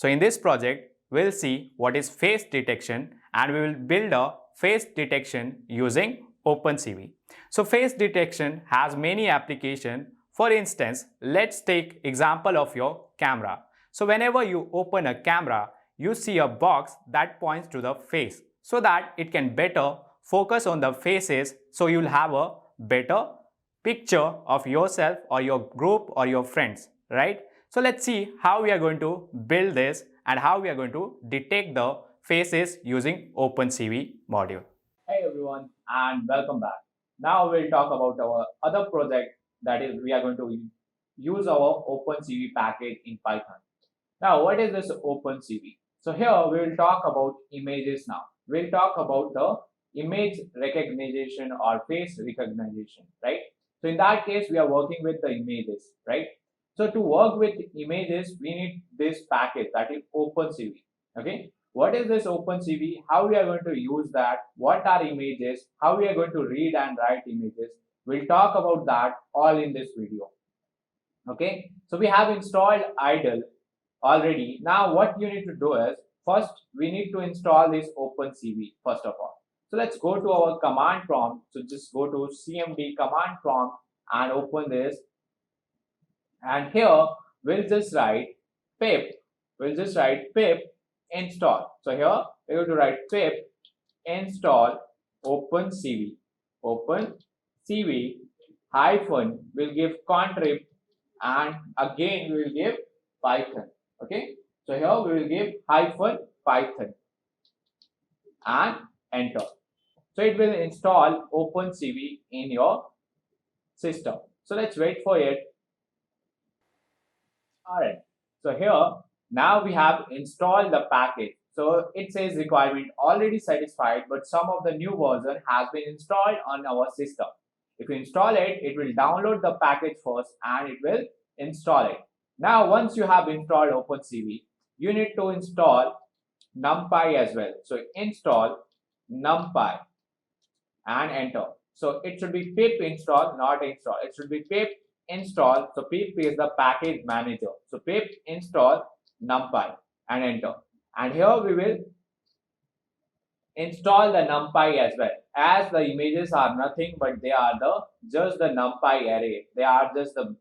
So in this project, we'll see what is face detection and we will build a face detection using Opencv. So face detection has many applications. For instance, let's take example of your camera. So whenever you open a camera, you see a box that points to the face so that it can better focus on the faces, so you'll have a better picture of yourself or your group or your friends, right? So let's see how we are going to build this and how we are going to detect the faces using Opencv module. Hey everyone and welcome back. Now we'll talk about our other project, that is we are going to use our Opencv package in Python. Now what is this Opencv? So here we will talk about images now. We'll talk about the image recognition or face recognition, right? So in that case, we are working with the images, right? So to work with images, we need this package, that is Opencv. Okay. What is this Opencv? How we are going to use that? What are images? How we are going to read and write images? We'll talk about that all in this video. Okay. So we have installed idle already. Now what you need to do is, first we need to install this Opencv first of all. So let's go to our command prompt. So just go to cmd command prompt and open this, and here we'll just write pip install. So here we're going to write pip install Opencv hyphen, we'll give contrib, and again we will give Python. Okay, so here we will give hyphen Python and enter. So it will install Opencv in your system. So let's wait for it. Alright, so here now we have installed the package. So it says requirement already satisfied, but some of the new version has been installed on our system. If you install it, it will download the package first and it will install it. Now once you have installed Opencv, you need to install Numpy as well. So install Numpy and enter. So it should be pip install, not install. It should be pip install. So pip is the package manager. So pip install Numpy and enter. And here we will install the Numpy as well, as the images are nothing but they are just the Numpy array. They are just the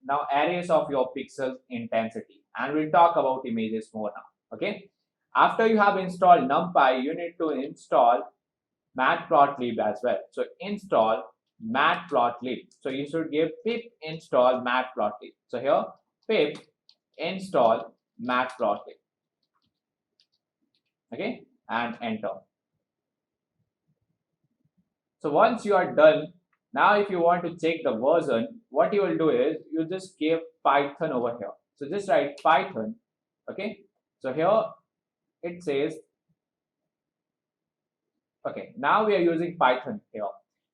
now arrays of your pixel intensity, and we'll talk about images more now. Okay, after you have installed Numpy, you need to install Matplotlib as well. So install Matplotlib. So you should give pip install Matplotlib. So here pip install Matplotlib. Okay, and enter. So once you are done, now if you want to check the version, what you will do is you just give Python over here. So just write Python. Okay, so here it says, okay, now we are using Python here.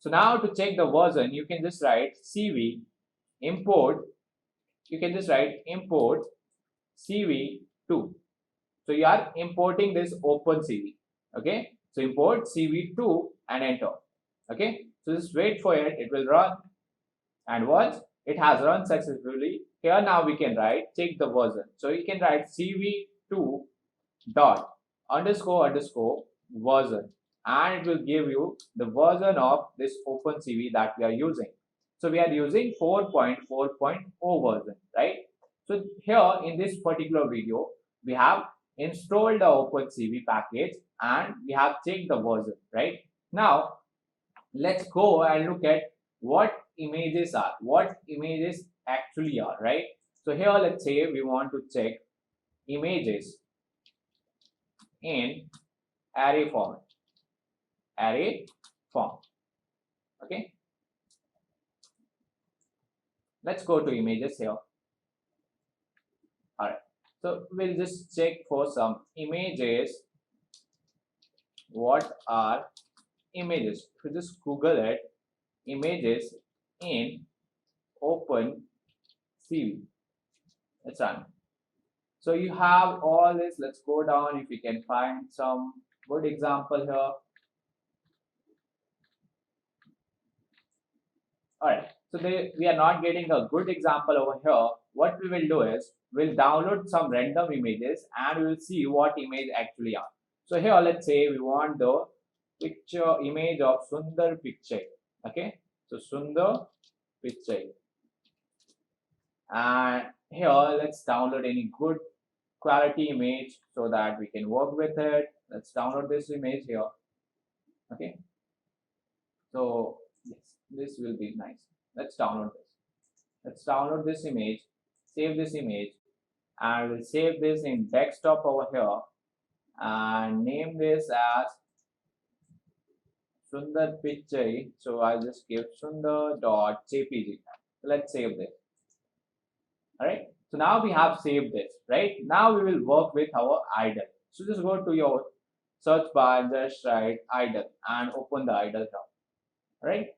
So now to check the version, you can just write cv import. You can just write import cv2. So you are importing this Opencv. Okay, so import cv2 and enter. Okay, so just wait for it, it will run, and once it has run successfully, here now we can write check the version. So you can write cv2 dot underscore version, and it will give you the version of this Opencv that we are using. So we are using 4.4.0 version, right? So here in this particular video, we have installed the Opencv package and we have checked the version, right? Now let's go and look at what images actually are, right? So here let's say we want to check images in array form. Okay, let's go to images here. All right, so we'll just check for some images. What are images? If you just Google it, images in Opencv, let's run. So you have all this. Let's go down if you can find some good example here. All right, so we are not getting a good example over here. what we will do is we'll download some random images and we will see what image actually are. So here let's say we want the picture image of Sundar picture. Okay, so Sundar picture, and here let's download any good quality image so that we can work with it. Let's download this image here. Okay, so yes, this will be nice. Let's download this. Let's download this image, save this image, and we'll save this in desktop over here and name this as Sundar picture. So I'll just give sundar.jpg. Let's save this. Alright. So now we have saved this, right? Now we will work with our idle. So just go to your search bar, just write idle and open the idle now. Right?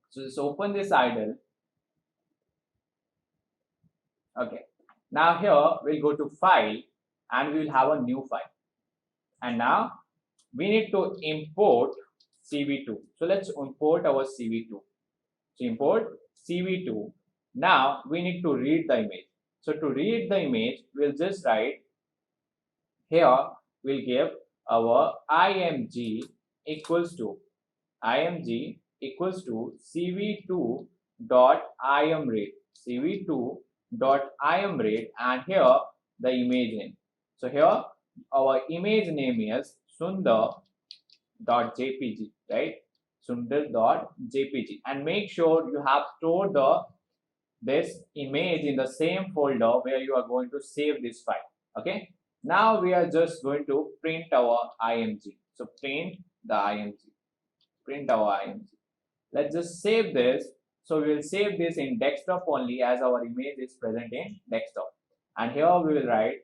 So just open this idle. Okay. Now here we'll go to file and we will have a new file. And now we need to import CV2. So let's import our CV2. So import CV2. Now we need to read the image. So to read the image, we'll just write here, we'll give our img equals to CV2 dot imread, CV2 dot imread, and here the image name. So here our image name is sundar.jpg, right? Sundar.jpg, and make sure you have stored this image in the same folder where you are going to save this file. Okay, now we are just going to print our img. So print our img. Let's just save this. So we will save this in desktop only, as our image is present in desktop, and here we will write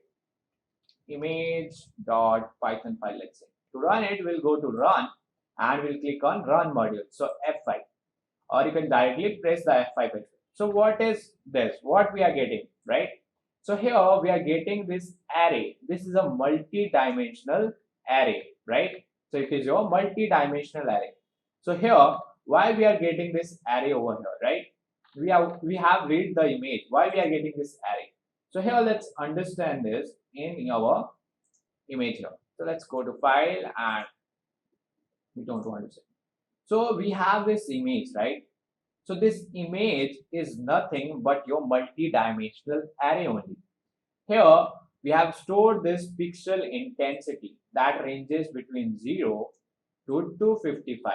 image.python file. Let's say to run it, we'll go to run and we'll click on run module. So F5, or you can directly press the F5 button. So what is this? What we are getting, right? So here we are getting this array. This is a multi-dimensional array, right? So it is your multi-dimensional array. So here, why we are getting this array over here, right? We have read the image. Why we are getting this array? So here let's understand this in our image here. So let's go to file, and we don't want to say. So we have this image, right? So this image is nothing but your multi-dimensional array only. Here we have stored this pixel intensity that ranges between 0 to 255.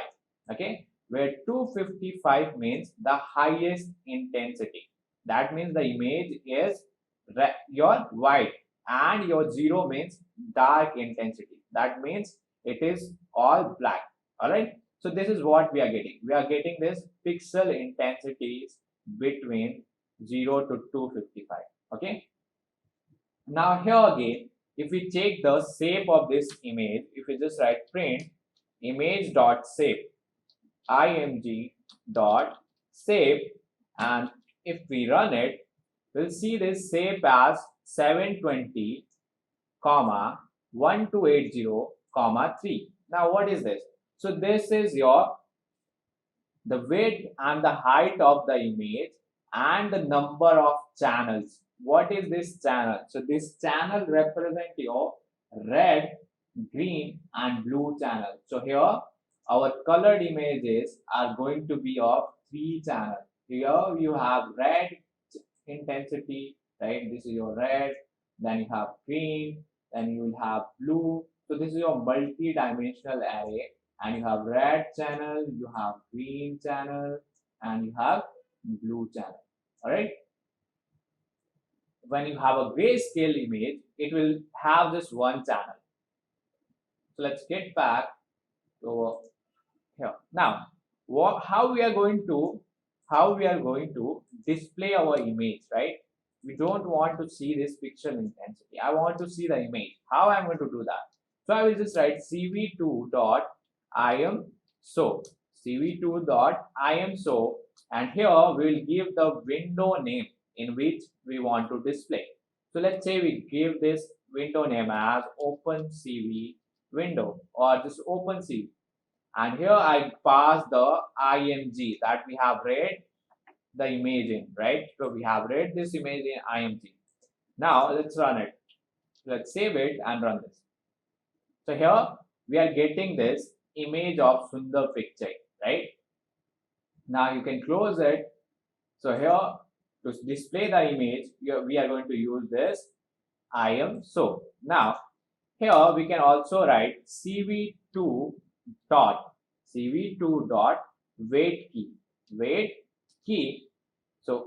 Okay, where 255 means the highest intensity. That means the image is your white, and your 0 means dark intensity. That means it is all black. All right. So this is what we are getting. We are getting this pixel intensities between 0 to 255. Okay. Now here again, if we take the shape of this image, if we just write print image.shape, img.shape, and if we run it, we'll see this shape as 720, 1280, 3. Now what is this? So this is the width and the height of the image and the number of channels. What is this channel? So this channel represents your red, green and blue channel. So here our colored images are going to be of 3 channels. Here you have red intensity, right? This is your red, then you have green, then you will have blue. So this is your multi-dimensional array, and you have red channel, you have green channel, and you have blue channel. All right. When you have a grayscale image, it will have this one channel. So let's get back to here. Now, how we are going to display our image, right? We don't want to see this pixel intensity. I want to see the image. How I'm going to do that? So I will just write cv2.imso, cv2.imso, and here we will give the window name in which we want to display. So let's say we give this window name as Opencv window, or just Opencv, and here I pass the img that we have read the image in, right? So we have read this image in img. Now let's run it. Let's save it and run this. So here we are getting this image of Sundar picture, right? Now you can close it. So here to display the image, we are going to use this IM. So now here we can also write cv2 dot wait key. So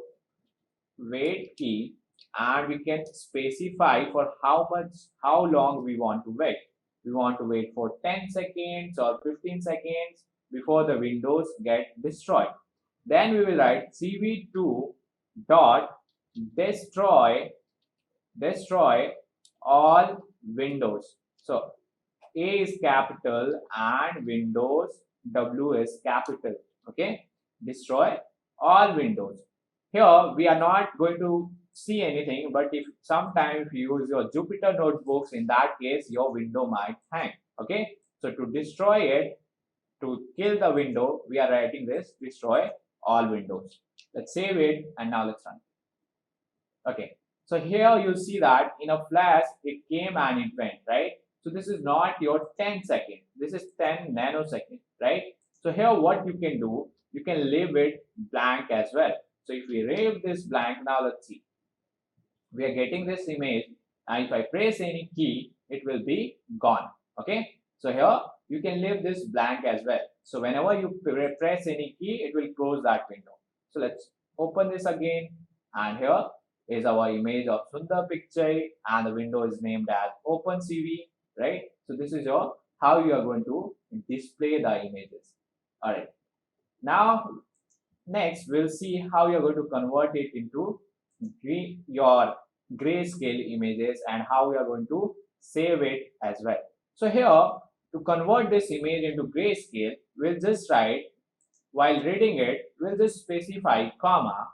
wait key, and we can specify for how long we want to wait. We want to wait for 10 seconds or 15 seconds before the windows get destroyed. Then we will write cv2 dot destroy all windows. So A is capital and Windows W is capital. Okay, destroy all windows. Here we are not going to see anything, but if sometimes you use your Jupyter notebooks, in that case your window might hang. Okay, so to destroy it, to kill the window, we are writing this destroy all windows. Let's save it and now let's run. Okay, so here you see that in a flash it came and it went, right? So this is not your 10 seconds, this is 10 nanoseconds, right? So here what you can do, you can leave it blank as well. So if we leave this blank, now let's see. We are getting this image, and if I press any key, it will be gone. Okay, so here you can leave this blank as well. So whenever you press any key, it will close that window. So let's open this again, and here is our image of Sundar picture, and the window is named as Opencv, right? So this is your how you are going to display the images. All right. Now next we'll see how you're going to convert it into your grayscale images and how we are going to save it as well. So here to convert this image into grayscale, we'll just write, while reading it, we'll just specify comma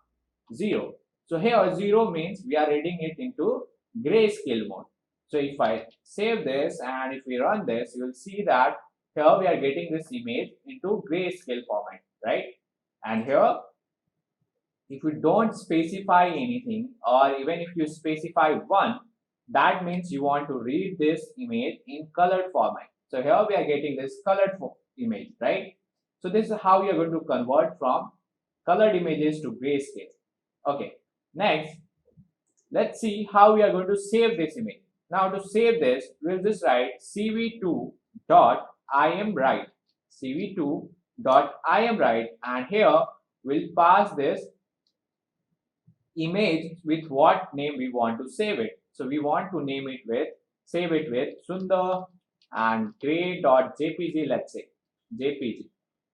0. So here 0 means we are reading it into grayscale mode. So if I save this and if we run this, you will see that here we are getting this image into grayscale format, right? And here if you don't specify anything, or even if you specify 1, that means you want to read this image in colored format. So here we are getting this colored image, right? So this is how you are going to convert from colored images to grayscale. Okay, next let's see how we are going to save this image. Now to save this, we'll just write cv2 dot imwrite, cv2 dot imwrite, and here we'll pass this image with what name we want to save it. So we want to name it with, save it with Sundar and gray.jpg, let's say jpg,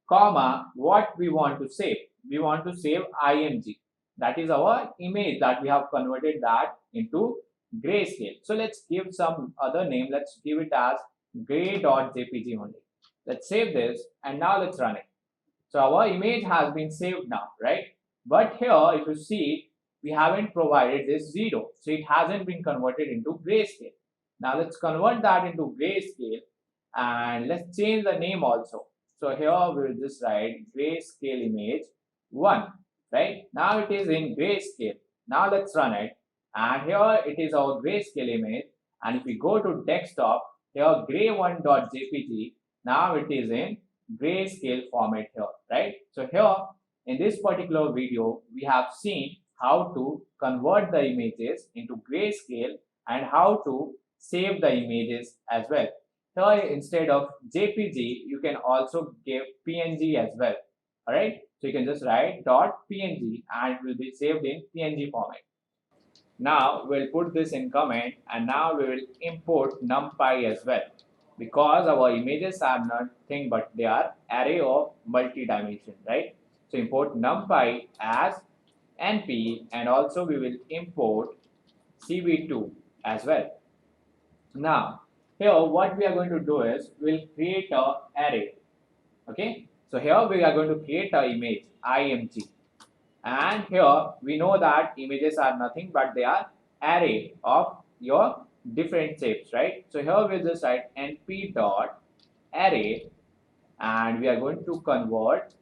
comma what we want to save. We want to save img. That is our image that we have converted that into grayscale. So let's give some other name. Let's give it as gray.jpg only. Let's save this and now let's run it. So our image has been saved now, right? But here if you see, we haven't provided this 0, so it hasn't been converted into grayscale. Now let's convert that into grayscale and let's change the name also. So here we will just write grayscale image 1, right? Now it is in grayscale. Now let's run it, and here it is our grayscale image, and if we go to desktop, here gray1.jpg, now it is in grayscale format here, right? So here in this particular video we have seen how to convert the images into grayscale and how to save the images as well. Here instead of JPG, you can also give PNG as well. Alright, so you can just write .png and it will be saved in PNG format. Now we'll put this in comment, and now we will import Numpy as well, because our images are nothing but they are array of multi-dimension, right? So import Numpy as NP, and also we will import cv2 as well. Now here what we are going to do is we'll create a array. Okay, so here we are going to create an image img, and here we know that images are nothing but they are array of your different shapes, right? So here we'll just write np dot array, and we are going to convert,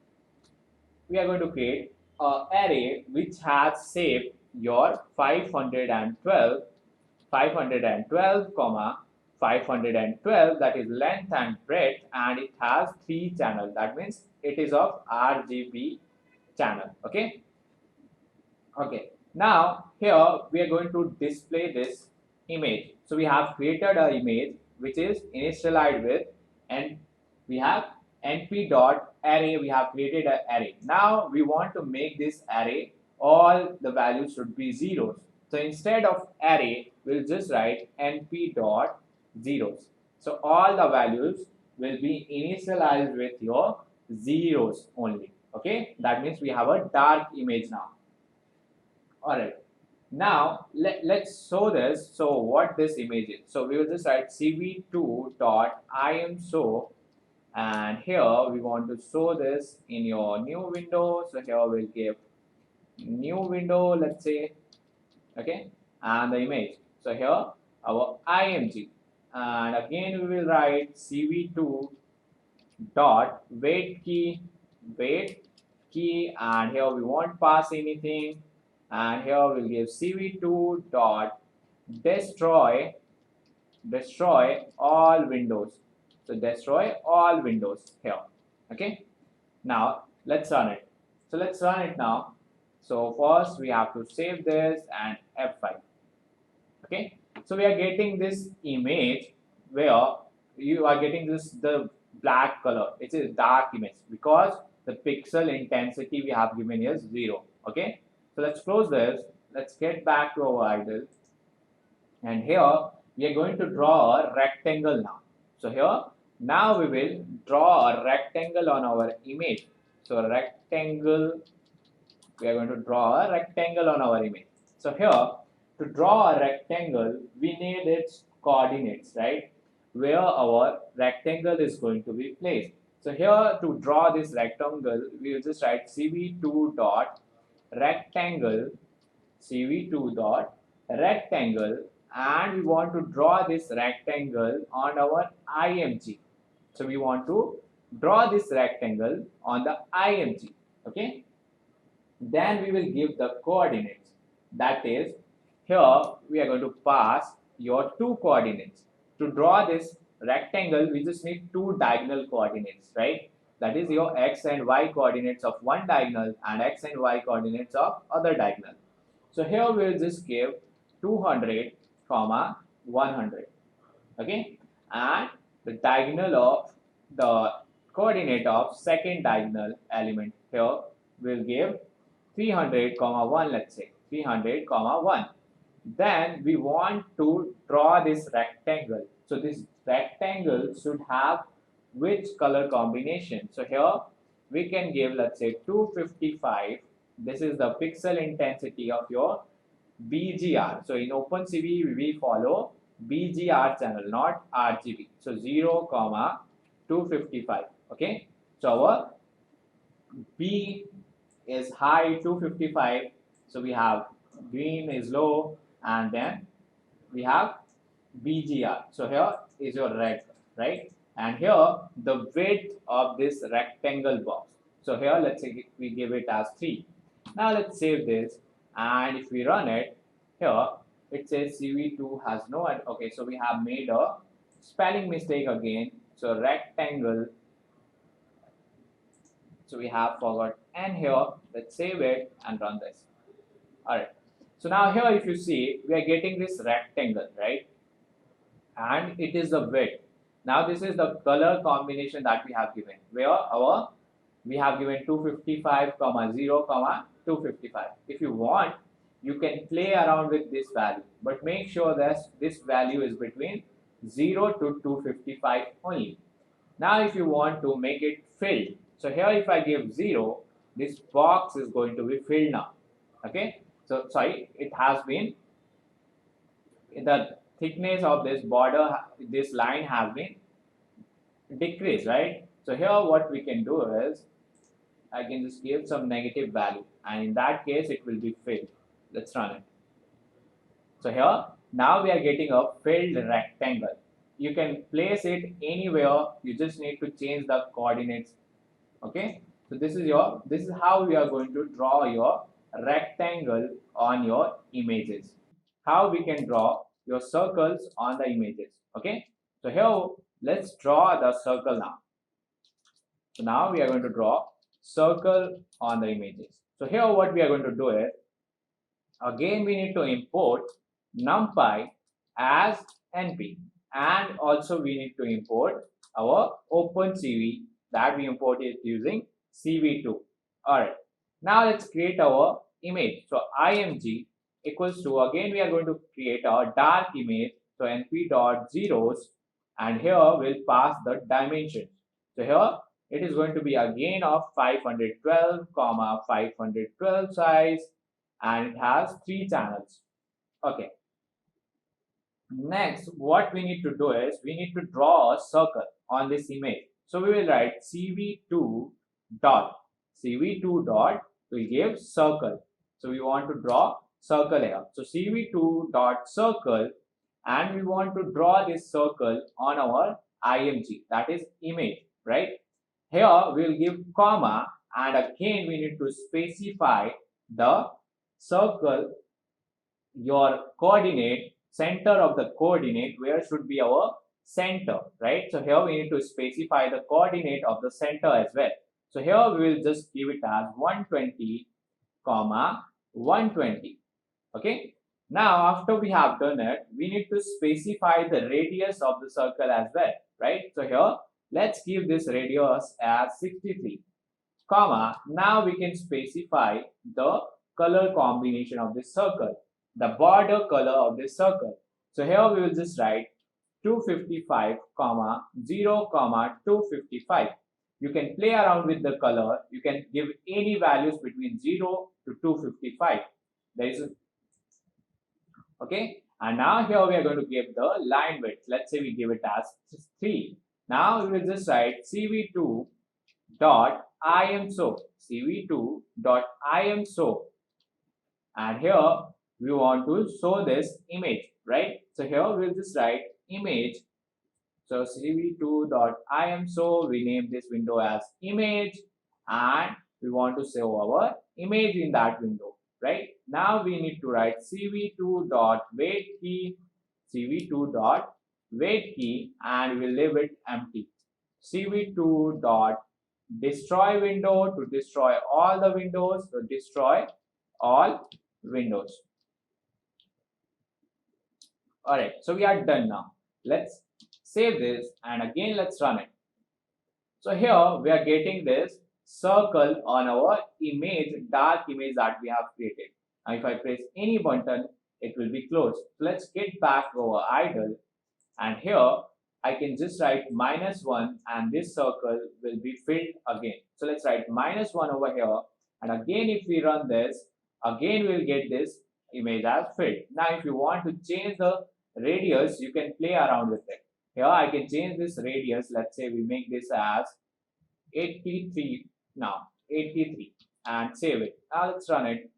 we are going to create array which has saved your 512 comma 512, that is length and breadth, and it has 3 channels. That means it is of RGB channel. Okay, now here we are going to display this image. So we have created an image which is initialized with, and we have np.array. We have created an array. Now we want to make this array all the values should be zeros. So instead of array, we'll just write np.zeros. So all the values will be initialized with your zeros only. Okay, that means we have a dark image now. Alright, now let's show this. So what this image is. So we will just write cv2.imshow, and here we want to show this in your new window. So here we'll give new window, let's say, okay, and the image. So here our img, and again we will write cv2 dot wait key, and here we won't pass anything, and here we'll give cv2 dot destroy all windows. So destroy all windows here. Okay, now let's run it. So let's run it now. So first we have to save this and F5. Okay, so we are getting this image where you are getting the black color. It's a dark image because the pixel intensity we have given is 0. Okay, so let's close this. Let's get back to our idle, and here we are going to draw a rectangle now. So here now we will draw a rectangle on our image. So rectangle, we are going to draw a rectangle on our image. So here, to draw a rectangle, we need its coordinates, right? Where our rectangle is going to be placed. So here, to draw this rectangle, we will just write cv2 dot rectangle, and we want to draw this rectangle on our img. So we want to draw this rectangle on the img. Okay, then we will give the coordinates. That is, here we are going to pass your 2 coordinates. To draw this rectangle, we just need 2 diagonal coordinates, right? That is your x and y coordinates of one diagonal and x and y coordinates of other diagonal. So here we will just give 200 comma 100. Okay, and the diagonal of the coordinate of second diagonal element here will give 300 comma 1, let's say 300 comma 1. Then we want to draw this rectangle. So this rectangle should have which color combination? So here we can give, let's say, 255. This is the pixel intensity of your BGR. So in Opencv we follow BGR channel, not RGB. So 0 comma 255. Okay, so our B is high, 255. So we have green is low, and then we have BGR. So here is your red, right? And here the width of this rectangle box. So here let's say we give it as 3. Now let's save this, and if we run it, here it says CV2 has no. Okay, so we have made a spelling mistake again. So rectangle. So we have forgot n here. Let's save it and run this. Alright. So now here if you see, we are getting this rectangle, right? And it is the width. Now this is the color combination that we have given. Where we have given 255, 0, 255. If you want, you can play around with this value, but make sure that this value is between 0 to 255 only. Now if you want to make it filled, so here if I give 0, this box is going to be filled now. Okay, so sorry, it has been, the thickness of this border, this line has been decreased, right? So here what we can do is, I can just give some negative value, and in that case it will be filled. Let's run it. So here now we are getting a filled rectangle. You can place it anywhere, you just need to change the coordinates. Okay, So this is how we are going to draw your rectangle on your images. How we can draw your circles on the images. Okay. So here let's draw the circle now. So now we are going to draw circle on the images. So here what we are going to do is, again we need to import Numpy as NP, and also we need to import our Opencv that we imported using CV2. Alright, now let's create our image. So img equals to, again we are going to create our dark image. So np dot zeros, and here we'll pass the dimensions. So here it is going to be again of 512 comma 512 size, and it has 3 channels. Okay, next what we need to do is we need to draw a circle on this image. So we will write cv2 dot will give circle. So we want to draw circle here. So cv2 dot circle, and we want to draw this circle on our img, that is image, right? Here we will give comma, and again we need to specify the circle, your coordinate, center of the coordinate, where should be our center, right? So here we need to specify the coordinate of the center as well. So here we will just give it as 120 comma 120. Okay, now after we have done it, we need to specify the radius of the circle as well, right? So here let's give this radius as 63 comma, now we can specify the color combination of this circle, the border color of this circle. So here we will just write 255 comma 0 comma 255. You can play around with the color. You can give any values between 0 to 255. There is okay, and now here we are going to give the line width. Let's say we give it as 3. Now we will just write cv2 dot imso, cv2 dot imso, and here we want to show this image, right? So here we'll just write image. So cv2 dot imso, we name this window as image, and we want to show our image in that window, right? Now we need to write cv2 dot weight key, cv2 dot weight key, and we'll leave it empty. cv2 dot destroy window, to destroy all the windows, to destroy all windows. Alright, so we are done now. Let's save this, and again let's run it. So here we are getting this circle on our image, dark image that we have created. Now if I press any button, it will be closed. So let's get back to our idle, and here I can just write -1, and this circle will be filled again. So let's write -1 over here, and again if we run this, again we'll get this image as filled. Now if you want to change the radius, you can play around with it. Here I can change this radius. Let's say we make this as 83 now, 83, and save it. Now let's run it.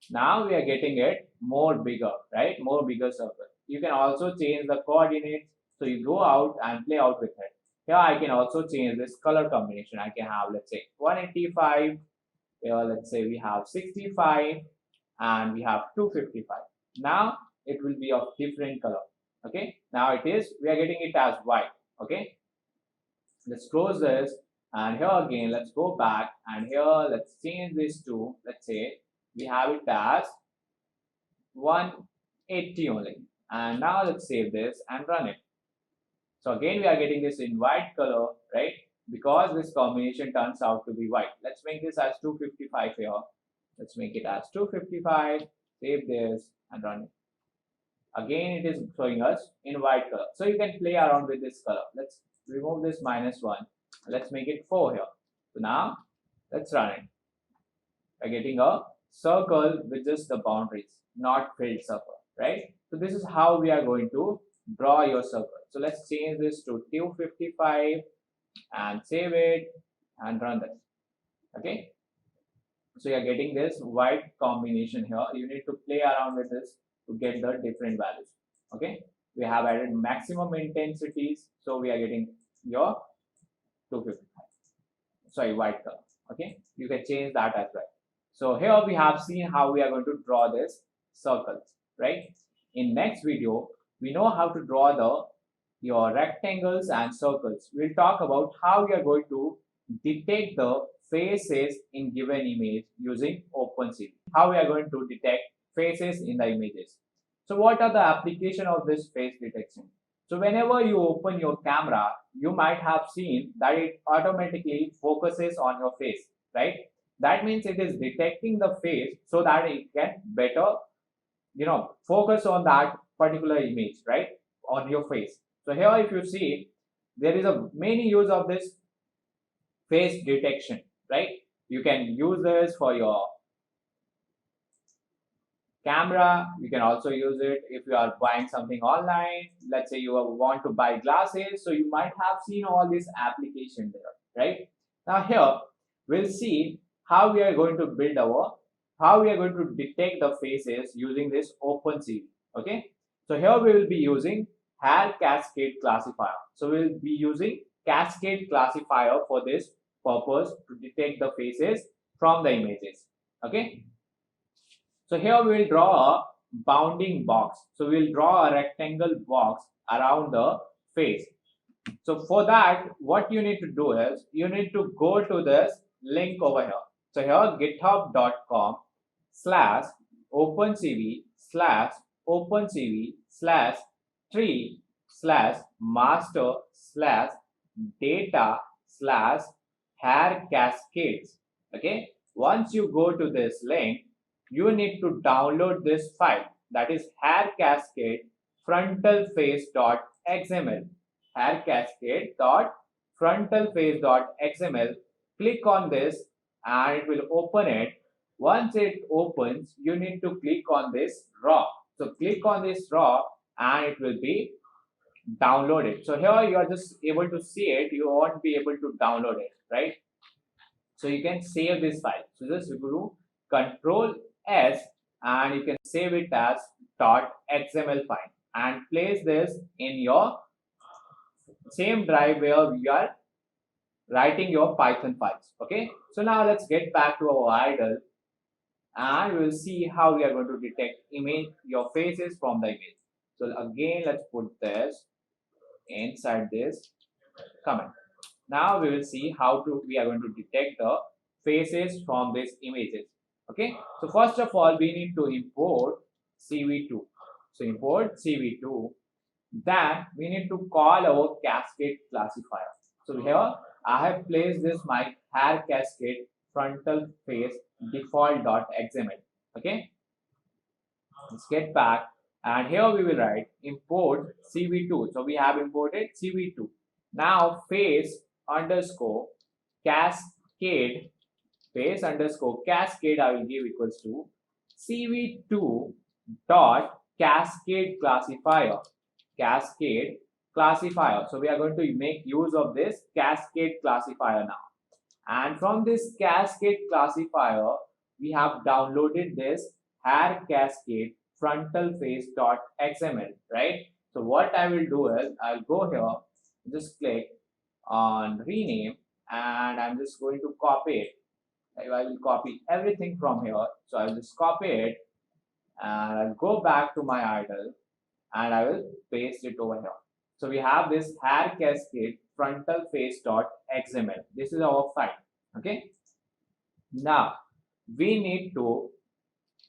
Now we are getting it more bigger, right? More bigger circle. You can also change the coordinates. So you go out and play out with it. Here I can also change this color combination. I can have, let's say, 185. Here let's say we have 65, and we have 255. Now it will be of different color. Okay, now we are getting it as white. Okay, let's close this, and here again let's go back, and here let's change this to, let's say we have it as 180 only, and now let's save this and run it. So again we are getting this in white color, right? Because this combination turns out to be white. Let's make this as 255 here. Let's make it as 255, save this and run it. Again it is showing us in white color. So you can play around with this color. Let's remove this -1. Let's make it 4 here. So now let's run it. We're getting a circle with just the boundaries, not filled circle, right? So this is how we are going to draw your circle. So let's change this to 255 and save it and run this. Okay, so you're getting this white combination here. You need to play around with this to get the different values. Okay, we have added maximum intensities, so we are getting your 255, sorry, white color. Okay, you can change that as well. So here we have seen how we are going to draw this circles, right? In next video, we know how to draw your rectangles and circles. We'll talk about how we are going to detect the faces in given image using Opencv. How we are going to detect faces in the images. So what are the application of this face detection? So whenever you open your camera, you might have seen that it automatically focuses on your face, right? That means it is detecting the face so that it can better, focus on that particular image, right? On your face. So here if you see, there is a many use of this face detection, right? You can use this for your camera. You can also use it if you are buying something online. Let's say you want to buy glasses, so you might have seen all this application there, right? Now here we'll see how we are going to build how we are going to detect the faces using this Opencv. Okay, so here we will be using hair cascade classifier. So we'll be using cascade classifier for this purpose to detect the faces from the images. Okay, so here we will draw a bounding box. So we will draw a rectangle box around the face. So for that, what you need to do is you need to go to this link over here. So here github.com slash opencv slash opencv slash tree slash master slash data slash hair cascades. Okay, once you go to this link, you need to download this file, that is hair cascade frontal face.xml. hair cascade.frontalface.xml. Click on this and it will open it. Once it opens, you need to click on this raw. So click on this raw and it will be downloaded. So here you are just able to see it, you won't be able to download it, right? So you can save this file. So just do Control S and you can save it as .xml file and place this in your same drive where you are writing your Python files. Okay, so now let's get back to our idle and we'll see how we are going to detect your faces from the image. So again, let's put this inside this comment. Now we will see how we are going to detect the faces from these images. Okay, so first of all we need to import cv2. So import cv2. Then we need to call our cascade classifier. So here I have placed this my hair cascade frontal face default.xml. Okay, let's get back and here we will write import cv2. So we have imported cv2. Now face underscore cascade face underscore cascade I will give equals to cv2 dot cascade classifier. So we are going to make use of this cascade classifier now, and from this cascade classifier we have downloaded this hair cascade frontal face.xml, right? So what I will do is I'll go here, just click on rename and I'm just going to copy it. I will copy everything from here. So I'll just copy it and I'll go back to my idle and I will paste it over here. So we have this hair cascade frontal face.xml. This is our file. Okay. Now we need to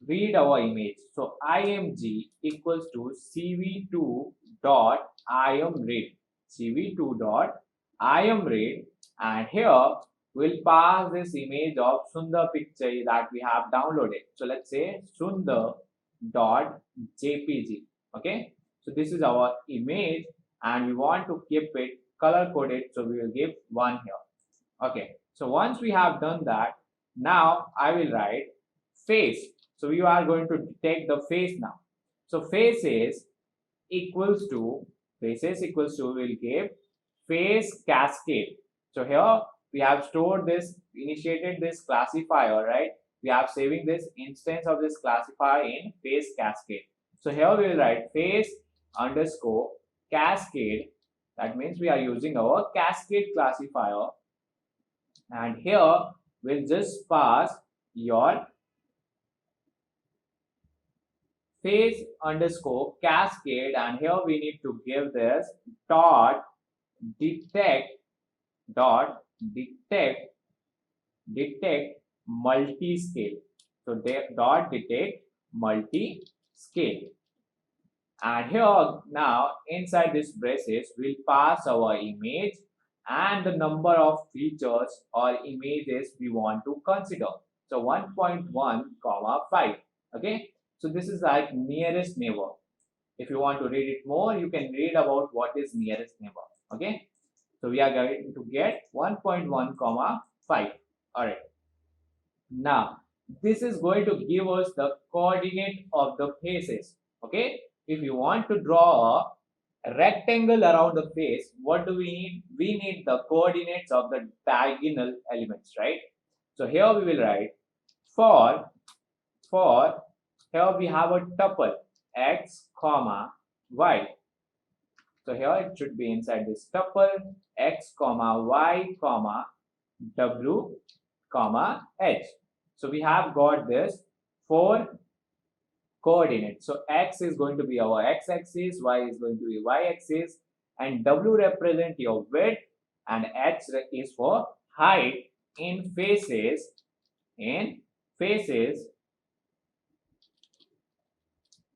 read our image. So img equals to cv2 dot imread. cv2 dot imread, and here we'll pass this image of Sundar picture that we have downloaded. So let's say Sundar dot jpg. Okay, so this is our image and we want to keep it color coded, so we will give 1 here. Okay, so once we have done that, now I will write face. So you are going to detect the face now. So faces equals to will give face cascade. So here we have stored this, initiated this classifier, right? We have saving this instance of this classifier in face cascade. So here we will write face underscore cascade. That means we are using our cascade classifier, and here will just pass your phase underscore cascade, and here we need to give this dot detect detect multi-scale. So dot detect multi-scale. And here now inside this braces we'll pass our image and the number of features or images we want to consider. So 1.1 comma 5. Okay. So this is like nearest neighbor. If you want to read it more, you can read about what is nearest neighbor. Okay. So we are going to get 1.1 comma 5. All right. Now this is going to give us the coordinate of the faces. Okay. If you want to draw a rectangle around the face, what do we need? We need the coordinates of the diagonal elements, right? So here we will write for here we have a tuple x comma y. So here it should be inside this tuple x comma y comma w comma h. So we have got this 4 coordinates. So x is going to be our x-axis, y is going to be y-axis, and w represent your width, and h is for height in faces.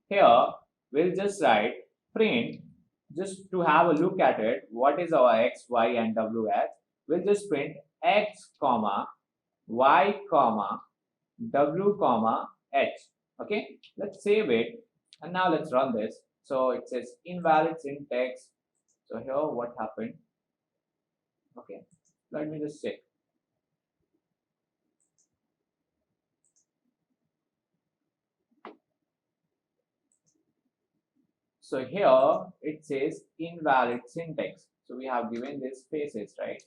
Here we'll just write print, just to have a look at it. What is our x, y, and w as? We'll just print x comma y comma w comma h. Okay, let's save it, and now let's run this. So it says invalid syntax. So here what happened? Okay, let me just check. So here it says invalid syntax. So we have given this faces, right?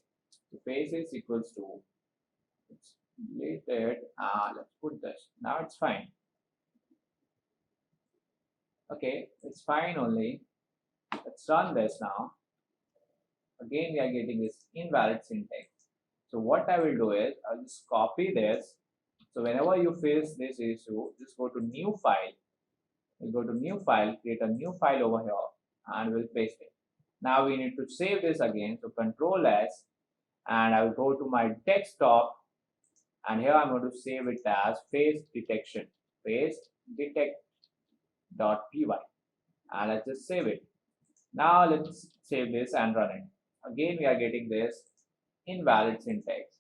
So faces equals to, it's deleted. Let's put this. Now it's fine. Okay, it's fine only. Let's run this now. Again, we are getting this invalid syntax. So what I will do is I'll just copy this. So whenever you face this issue, just go to new file. We'll go to new file, create a new file over here, and we'll paste it. Now we need to save this again. So Control S, and I will go to my desktop, and here I'm going to save it as face detection, face detect.py, and let's just save it. Now let's save this and run it. Again, we are getting this invalid syntax.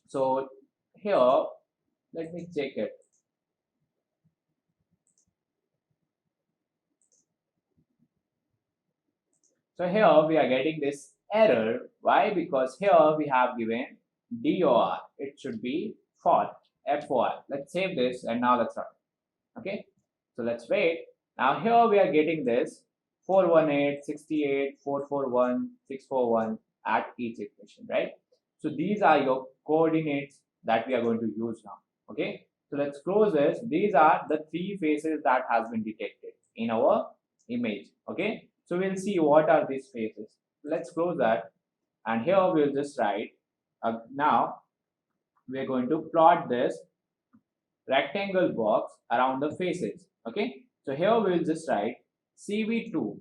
So here, let me check it. So here we are getting this error. Why? Because here we have given DOR. It should be for FOR. Let's save this and now let's run. Okay. So let's wait. Now here we are getting this 418, 68, 441, 641 at each equation, right? So these are your coordinates that we are going to use now. Okay. So let's close this. These are the 3 faces that has been detected in our image. Okay. So we'll see what are these faces. Let's close that, and here we'll just write. Now we're going to plot this rectangle box around the faces. Okay. So here we'll just write CV2.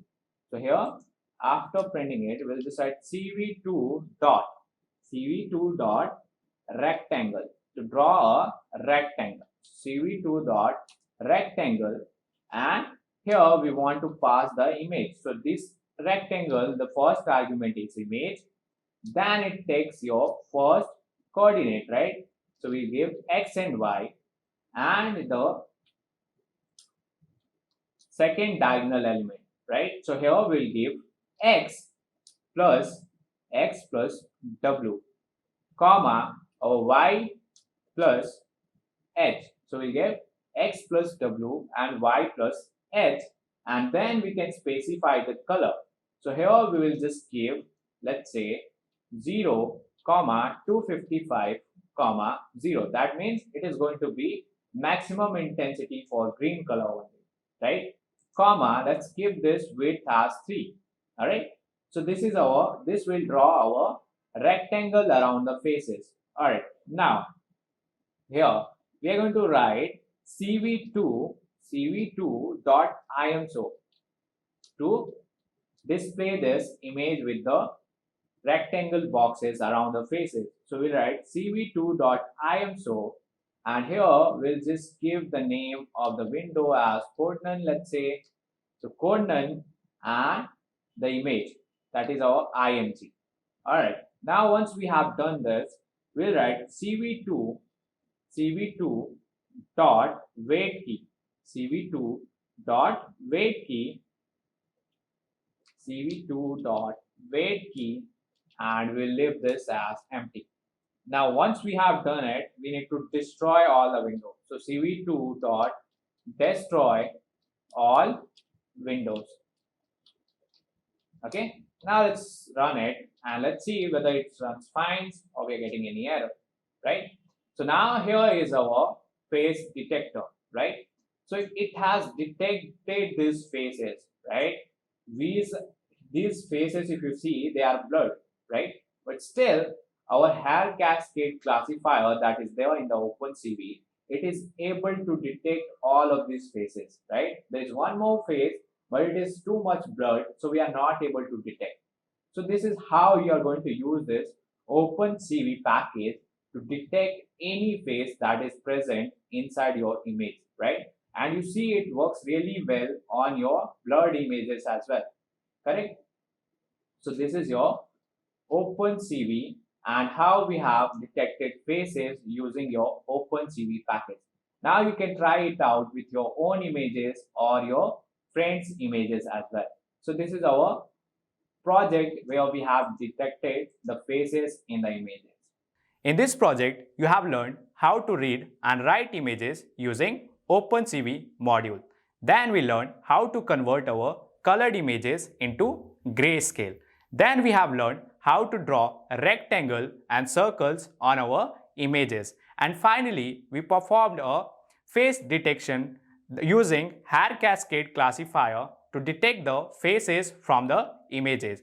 So here after printing it, we'll just write CV2 dot rectangle to draw a rectangle. CV2 dot rectangle, and here we want to pass the image. So this rectangle, the first argument is image, then it takes your first coordinate, right? So we give x and y, and the second diagonal element, right? So here we'll give x plus w, comma, or y plus h. So we give x plus w and y plus h, and then we can specify the color. So here we will just give, let's say 0, 255, 0. That means it is going to be maximum intensity for green color only, right? Comma, let's give this width as 3. All right. So this will draw our rectangle around the faces. Alright, now here we are going to write cv2.imso to display this image with the rectangle boxes around the faces. So we'll write cv2.imso, and here we'll just give the name of the window as Codegnan, let's say. So Codegnan and the image, that is our img. Alright, now once we have done this, we'll write cv2 dot weight key, cv2 dot weight key, cv2 dot weight key, and we'll leave this as empty. Now once we have done it, we need to destroy all the windows. So cv2 dot destroy all windows. Okay, now let's run it and let's see whether it runs fine or we're getting any error, right? So now here is our face detector, right? So it has detected these faces, right? These faces, if you see, they are blurred, right? But still, our hair cascade classifier that is there in the Opencv, it is able to detect all of these faces, right? There is one more face, but it is too much blurred, so we are not able to detect. So this is how you are going to use this Opencv package to detect any face that is present inside your image, right? And you see it works really well on your blurred images as well, correct? So this is your Opencv and how we have detected faces using your Opencv package. Now you can try it out with your own images or your friends' images as well. So this is our project where we have detected the faces in the images. In this project, you have learned how to read and write images using Opencv module. Then we learned how to convert our colored images into grayscale. Then we have learned how to draw a rectangle and circles on our images. And finally, we performed a face detection using hair cascade classifier to detect the faces from the images.